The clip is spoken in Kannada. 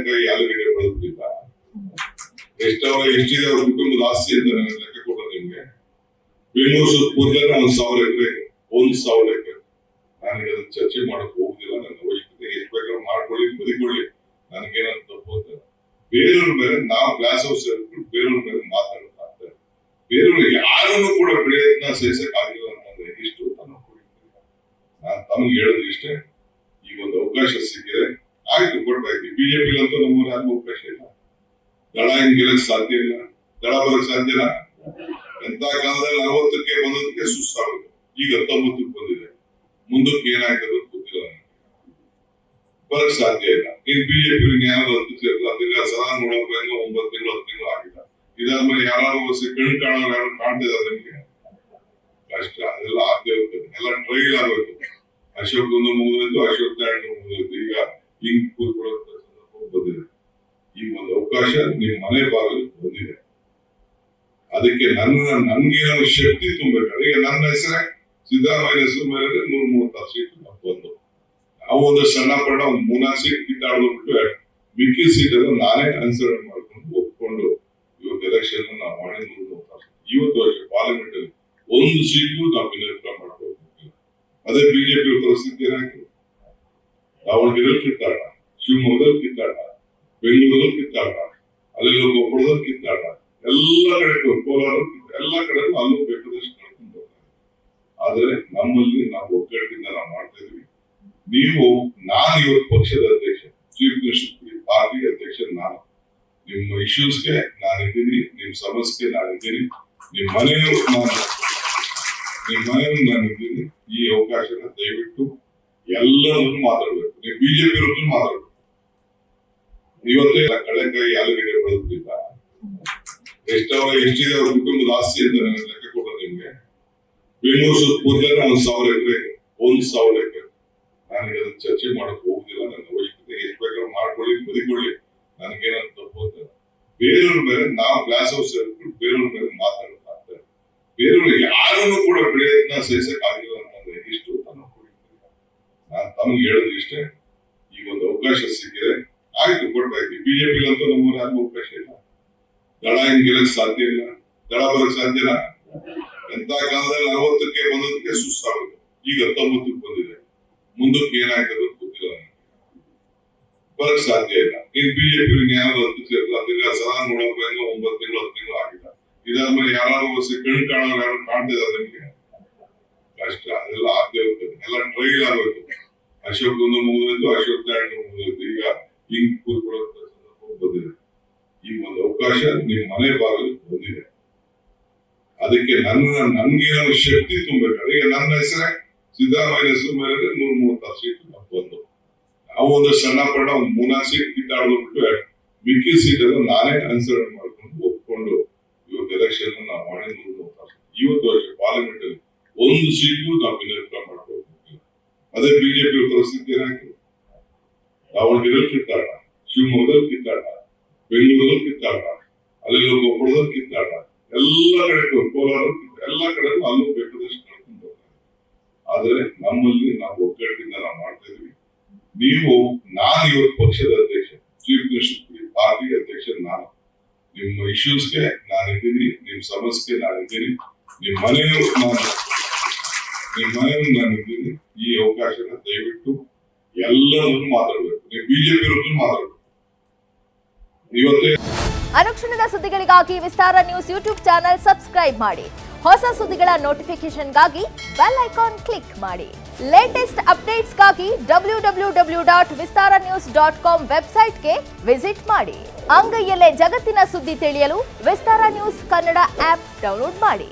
ಕಡಲೆಕಾಯಿ ಆಲೂಗಡ್ಡೆ ಬೆಳೆದಿಲ್ಲ. ಎಷ್ಟಿದೆ ಅವ್ರ ಕುಟುಂಬದ ಆಸ್ತಿ ಅಂತ ನನಗೆ ಲೆಕ್ಕ ಕೊಡೋದು ನಿಮ್ಗೆ. ಬೆಂಗಳೂರು ಸುತ್ತಮುತ್ತಲೇ 1,000 ಎಕರೆ, 1,000 ಎಕರೆ. ನಾನು ಇದನ್ನ ಚರ್ಚೆ ಮಾಡಕ್ ಹೋಗುದಿಲ್ಲ. ನನ್ನ ಅವಶ್ಯಕತೆ ಎಷ್ಟು ಬೇಕಾದ್ರೂ ಮಾಡ್ಕೊಳ್ಳಿ, ಬದುಕೊಳ್ಳಿ, ನನಗೇನಂತ ತಪ್ಪು ಅಂತ. ಬೇರೆಯವ್ರ ಮೇಲೆ ನಾವು ಗ್ಲಾಸ್ ಹೌಸ್ ಬೇರೆಯವ್ರ ಮೇಲೆ ಮಾತಾಡ್ತಾರೆ. ಬೇರೆಯವ್ರು ಯಾರನ್ನು ಕೂಡ ಬೆಳೆಯನ್ನ ಸಹಿಸಕ್ ಆಗಿಲ್ಲ ಅನ್ನೋದು ಇಷ್ಟು ನಾನು ತಮಗೆ ಹೇಳೋದು ಇಷ್ಟೇ. ಈಗ ಒಂದು ಅವಕಾಶ ಸಿಕ್ಕಿದೆ, ಆಯ್ತು ಕೊಡ್ತಾಯ್ತು. ಬಿಜೆಪಿಗಂತೂ ನಮ್ಮೂರ ಯಾರಿಗೂ ಅವಕಾಶ ಇಲ್ಲ. ದಳ ಹಿಂಗ್ ಗೆಲ್ಲಕ್ ಸಾಧ್ಯ ಇಲ್ಲ, ದಳ ಬರಕ್ ಸಾಧ್ಯನಾ? ಎಂತ ಕಾಲದಲ್ಲಿ 40ಕ್ಕೆ ಬಂದದಕ್ಕೆ ಸುಸ್ತಾಗುತ್ತೆ. ಈಗ 19ಕ್ಕೆ ಬಂದಿದೆ. ಮುಂದಕ್ಕೆ ಏನಾಗ್ತದೆ ಗೊತ್ತಿಲ್ಲ, ಬರಕ್ ಸಾಧ್ಯ ಇಲ್ಲ. ಇನ್ ಬಿಜೆಪಿ ಜ್ಞಾನದ ಸದಾ ನೋಡೋಕೆ 9 ತಿಂಗಳು 10 ತಿಂಗಳು ಆಗಿಲ್ಲ. ಇದಾದ್ಮೇಲೆ ಯಾರು ಕಣ್ ಕಾಣೋರು ಯಾರು ಕಾಣ್ತಿದ್ದಾರೆ ನಿಮ್ಗೆ? ಕಷ್ಟ. ಅದೆಲ್ಲ ಆಗದೆ ಹೋಗ್ತದೆ, ಎಲ್ಲ ಟ್ರೈಲ್ ಆಗೋಯ್ತು. ಅಶೋಕ್ ಒಂದು ಮುಗಿದೋಯ್ತು, ಅಶೋಕ್ ಲ್ಯಾಂಡ್ ಮುಗಿದೋಯ್ತು. ಈಗ ಹಿಂಗ್ ಕೂತ್ಕೊಳ್ಳೋ ಬಂದಿದೆ. ಈಗ ಒಂದು ಅವಕಾಶ ನಿಮ್ ಮನೆ ಬಾಗಿಲು ಬಂದಿದೆ. ಅದಕ್ಕೆ ನನ್ಗೇನೋ ಶಕ್ತಿ ತುಂಬಬೇಕಾದ್ರೆ ಈಗ ನನ್ನ ಹೆಸರೇ ಸಿದ್ದರಾಮಯ್ಯ ಹೆಸರು ಮೇಲೆ 136 ಸೀಟ್ ಬಂದು ನಾವು ಒಂದು ಸಣ್ಣ ಪಟ್ಟ ಒಂದು 3-4 ಸೀಟ್ ಕಿತ್ತಾಡ್ಬಿಟ್ಟು ಮಿಕ್ಕಿ ಸೀಟ್ ಎಲ್ಲ ನಾನೇ ಅನುಸರಣೆ ಮಾಡ್ಕೊಂಡು ಒಪ್ಕೊಂಡು ಇವತ್ತು ಎಲೆಕ್ಷನ್ ನಾವು ಮಾಡಿ 136. ಇವತ್ತು ವರ್ಷ ಪಾರ್ಲಿಮೆಂಟ್ ಅಲ್ಲಿ ಒಂದು ಸೀಟು ನಾವು ವಿನಿಯೋಗ ಮಾಡ್ಕೊಂಡು ಹೋಗ್ತಿಲ್ಲ. ಅದೇ ಬಿಜೆಪಿ ಪರಿಸ್ಥಿತಿ ಏನಾಯ್ತು? ದಾವಣಗೆರೆಯಲ್ಲಿ ಕಿತ್ತಾಟ, ಶಿವಮೊಗ್ಗದಲ್ಲಿ ಕಿತ್ತಾಟ, ಬೆಂಗಳೂರಲ್ಲಿ ಕಿತ್ತಾಟ, ಅಲ್ಲೆಲ್ಲ ಕೊಪ್ಪಳದಲ್ಲಿ ಕಿತ್ತಾಟ, ಎಲ್ಲ ಕಡೆ ಕೋಲಾರ, ಎಲ್ಲ ಕಡೆ ಅಲ್ಲೂ ಬೇಕಾದಷ್ಟು ನಡ್ಕೊಂಡು ಹೋಗ್ತಾರೆ. ಆದ್ರೆ ನಮ್ಮಲ್ಲಿ ನಾವು ಒಗ್ಗಟ್ಟಿಂದ ನಾವು ಮಾಡ್ತಾ ಇದೀವಿ. ನಾನು ಇವತ್ತು ಪಕ್ಷದ ಅಧ್ಯಕ್ಷ, ಚೀಫ್ ಮಿನಿಸ್ಟರ್, ಪಾರ್ಟಿ ಅಧ್ಯಕ್ಷ ನಾನು. ನಿಮ್ಮ ಇಶ್ಯೂಸ್ಗೆ ನಾನಿದ್ದೀನಿ, ನಿಮ್ ಸಮಸ್ಯೆಗೆ ನಾನಿದ್ದೀನಿ, ನಿಮ್ ಮನೆಯೂ ನಾನಿದ್ದೀನಿ. ಈ ಅವಕಾಶನ ದಯವಿಟ್ಟು ಎಲ್ಲರನ್ನು ಮಾತಾಡ್ಬೇಕು. ನೀವು ಬಿಜೆಪಿ ಮಾತಾಡ್ಬೇಕು. ಇವತ್ತೇ ಕಡಲೆಕಾಯಿ ಆಲೂಗಡ್ಡೆ ಬೆಳೆದಿಲ್ಲ. ಎಷ್ಟಿದೆ ಅವ್ರ ಕುಟುಂಬದ ಆಸ್ತಿ ಅಂತ ನನಗೆ ಲೆಕ್ಕ ಕೊಡೋದು ನಿಮ್ಗೆ. ಬೆಂಗಳೂರು ಸುತ್ತಮುತ್ತಲೇ 1,000 ಎಕರೆ, 1,000 ಎಕರೆ. ನಾನು ಇದನ್ನ ಚರ್ಚೆ ಮಾಡಕ್ ಹೋಗುದಿಲ್ಲ. ನನ್ನ ಅವಶ್ಯಕತೆ ಎಷ್ಟು ಬೇಕಾದ್ರೂ ಮಾಡ್ಕೊಳ್ಳಿ, ಬದುಕೊಳ್ಳಿ, ನನಗೇನಂತ ತಪ್ಪು ಅಂತ. ಬೇರೆಯವ್ರ ಮೇಲೆ ನಾವು ಗ್ಲಾಸ್ ಹೌಸ್ ಬೇರೆಯವ್ರ ಮೇಲೆ ಮಾತಾಡ್ತಾರೆ. ಬೇರೆಯವ್ರು ಯಾರನ್ನು ಕೂಡ ಬೆಳೆಯನ್ನ ಸಹಿಸಕ್ ಆಗಿಲ್ಲ ಅನ್ನೋದು ಇಷ್ಟು ನಾನು ತಮಗೆ ಹೇಳೋದು ಇಷ್ಟೇ. ಈಗ ಒಂದು ಅವಕಾಶ ಸಿಕ್ಕಿದೆ, ಆಯ್ತು ಕೊಡ್ತಾಯ್ತು. ಬಿಜೆಪಿಗಂತೂ ನಮ್ಮೂರ ಯಾರಿಗೂ ಅವಕಾಶ ಇಲ್ಲ. ದಳ ಹಿಂಗ್ ಗೆಲ್ಲಕ್ ಸಾಧ್ಯ ಇಲ್ಲ, ದಳ ಬರಕ್ ಸಾಧ್ಯನಾ? ಎಂತ ಕಾಲದಲ್ಲಿ 40ಕ್ಕೆ ಬಂದದಕ್ಕೆ ಸುಸ್ತಾಗುತ್ತೆ. ಈಗ 19ಕ್ಕೆ ಬಂದಿದೆ. ಮುಂದಕ್ಕೆ ಏನಾಗ್ತದೆ ಗೊತ್ತಿಲ್ಲ, ಬರಕ್ ಸಾಧ್ಯ ಇಲ್ಲ. ಇನ್ ಬಿಜೆಪಿ ಜ್ಞಾನದ ಸದಾ ನೋಡೋಕೆ 9 ತಿಂಗಳು 10 ತಿಂಗಳು ಆಗಿಲ್ಲ. ಇದಾದ್ಮೇಲೆ ಯಾರು ಕಣ್ ಕಾಣೋರು ಯಾರು ಕಾಣ್ತಿದ್ದಾರೆ ನಿಮ್ಗೆ? ಕಷ್ಟ. ಅದೆಲ್ಲ ಆಗದೆ ಹೋಗ್ತದೆ, ಎಲ್ಲ ಟ್ರೈಲ್ ಆಗೋಯ್ತು. ಅಶೋಕ್ ಒಂದು ಮುಗಿದೋಯ್ತು, ಅಶೋಕ್ ಲ್ಯಾಂಡ್ ಮುಗಿದೋಯ್ತು. ಈಗ ಹಿಂಗ್ ಕೂತ್ಕೊಳ್ಳೋ ಬಂದಿದೆ. ಈಗ ಒಂದು ಅವಕಾಶ ನಿಮ್ ಮನೆ ಬಾಗಿಲು ಬಂದಿದೆ. ಅದಕ್ಕೆ ನನ್ಗೇನೋ ಶಕ್ತಿ ತುಂಬಬೇಕಾದ್ರೆ ಈಗ ನನ್ನ ಹೆಸರೇ ಸಿದ್ದರಾಮಯ್ಯ ಹೆಸರು ಮೇಲೆ 136 ಸೀಟ್ ಬಂದು ನಾವು ಒಂದು ಸಣ್ಣ ಪಟ್ಟ ಒಂದು 3-4 ಸೀಟ್ ಕಿತ್ತಾಡ್ಬಿಟ್ಟು ಮಿಕ್ಕಿ ಸೀಟ್ ಎಲ್ಲ ನಾನೇ ಅನುಸರಣೆ ಮಾಡ್ಕೊಂಡು ಒಪ್ಕೊಂಡು ಇವತ್ತು ಎಲೆಕ್ಷನ್ ನಾವು ಮಾಡಿ 136. ಇವತ್ತು ವರ್ಷ ಪಾರ್ಲಿಮೆಂಟ್ ಅಲ್ಲಿ ಒಂದು ಸೀಟು ನಾವು ವಿನಿಯೋಗ ಮಾಡ್ಕೊಂಡು ಹೋಗ್ತಿಲ್ಲ. ಅದೇ ಬಿಜೆಪಿ ಪರಿಸ್ಥಿತಿ ಏನಾಯ್ತು? ದಾವಣಗೆರೆಯಲ್ಲಿ ಕಿತ್ತಾಟ, ಶಿವಮೊಗ್ಗದಲ್ಲಿ ಕಿತ್ತಾಟ, ಬೆಂಗಳೂರಲ್ಲಿ ಕಿತ್ತಾಟ, ಅಲ್ಲೆಲ್ಲ ಕೊಪ್ಪಳದಲ್ಲಿ ಕಿತ್ತಾಟ, ಎಲ್ಲ ಕಡೆ ಕೋಲಾರ, ಎಲ್ಲ ಕಡೆ ಅಲ್ಲೂ ಬೇಕಾದಷ್ಟು ನಡ್ಕೊಂಡು ಹೋಗ್ತಾರೆ. ಆದ್ರೆ ನಮ್ಮಲ್ಲಿ ನಾವು ಒಗ್ಗಟ್ಟಿಂದ ನಾವು ಮಾಡ್ತಾ ಇದೀವಿ. ನಾನು ಇವತ್ತು ಪಕ್ಷದ ಅಧ್ಯಕ್ಷ, ಚೀಫ್ ಮಿನಿಸ್ಟರ್, ಪಾರ್ಟಿ ಅಧ್ಯಕ್ಷ ನಾನು. ನಿಮ್ಮ ಇಶ್ಯೂಸ್ಗೆ ನಾನಿದ್ದೀನಿ, ನಿಮ್ ಸಮಸ್ಯೆಗೆ ನಾನಿದ್ದೀನಿ, ನಿಮ್ ಮನೆಯೂ ನಾನಿದ್ದೀನಿ. ಈ ಅವಕಾಶನ ದಯವಿಟ್ಟು ಎಲ್ಲರನ್ನು ಮಾತಾಡ್ಬೇಕು. ನೀವು ಬಿಜೆಪಿ ಮಾತಾಡ್ಬೇಕು. ಇವತ್ತೇ ಅನುಕ್ಷಣದ ಸುದ್ದಿಗಳಿಗಾಗಿ ವಿಸ್ತಾರ ನ್ಯೂಸ್ ಯೂಟ್ಯೂಬ್ ಚಾನೆಲ್ ಸಬ್ಸ್ಕ್ರೈಬ್ ಮಾಡಿ. ಹೊಸ ಸುದ್ದಿಗಳ ನೋಟಿಫಿಕೇಶನ್ಗಾಗಿ ಬೆಲ್ ಐಕಾನ್ ಕ್ಲಿಕ್ ಮಾಡಿ. ಲೇಟೆಸ್ಟ್ ಅಪ್ಡೇಟ್ಸ್ಗಾಗಿ www.vistaranews.com ವೆಬ್ಸೈಟ್ಗೆ ವಿಸಿಟ್ ಮಾಡಿ. ಅಂಗೈಯಲ್ಲೇ ಜಗತ್ತಿನ ಸುದ್ದಿ ತಿಳಿಯಲು ವಿಸ್ತಾರ ನ್ಯೂಸ್ ಕನ್ನಡ ಆಪ್ ಡೌನ್ಲೋಡ್ ಮಾಡಿ.